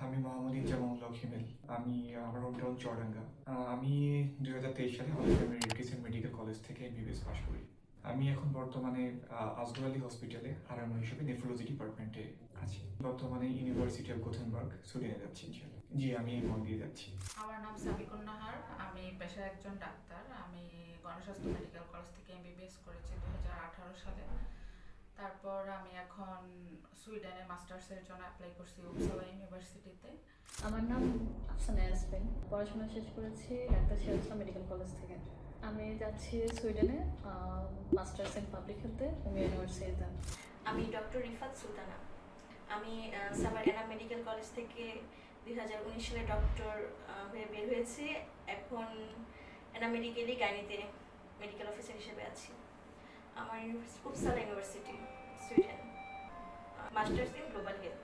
আমি মোহাম্মদ ইনজামুল্লাহ হিমেল। আমি আমার হোম টাউন চুয়াডাঙ্গা। আমি 2023 সালে হলিডে মেডিকেল মেডিকেল কলেজ থেকে এমবিবিএস পাশ করি। আমি এখন বর্তমানে আজগর আলী হসপিটালে আরএমও হিসেবে নেফ্রোলজি ডিপার্টমেন্টে আছি। বর্তমানে ইউনিভার্সিটি অফ গোথেনবার্গ সুইডেনে যাচ্ছি ইনশাআল্লাহ। জি, আমি মন দিয়ে যাচ্ছি। আমার নাম সাবিকুন নাহার। আমি পেশায় একজন ডাক্তার। আমি গণস্বাস্থ্য মেডিকেল কলেজ থেকে এমবিবিএস করেছি 2018 সালে। তারপর আমি এখন সুইডেনে মাস্টার্সের জন্য অ্যাপ্লাই করছি উপসালা ইউনিভার্সিটিতে। আমার নাম আফসানা ইয়াসমিন। পড়াশোনা শেষ করেছি ডাক্তার সিরাজুল্লাহ মেডিকেল কলেজ থেকে। আমি যাচ্ছি সুইডেনে মাস্টার্স ইন পাবলিক হেলথে হোমি ইউনিভার্সিটিতে। আমি ডক্টর রিফাত সুলতানা। আমি সাভার এনাম মেডিকেল কলেজ থেকে 2019 সালে ডক্টর হয়ে বের হয়েছি। এখন এনাম মেডিকেলে গাইনিতে মেডিকেল অফিসার হিসেবে আছি। আমার Uppsala university Sweden, masters in global health.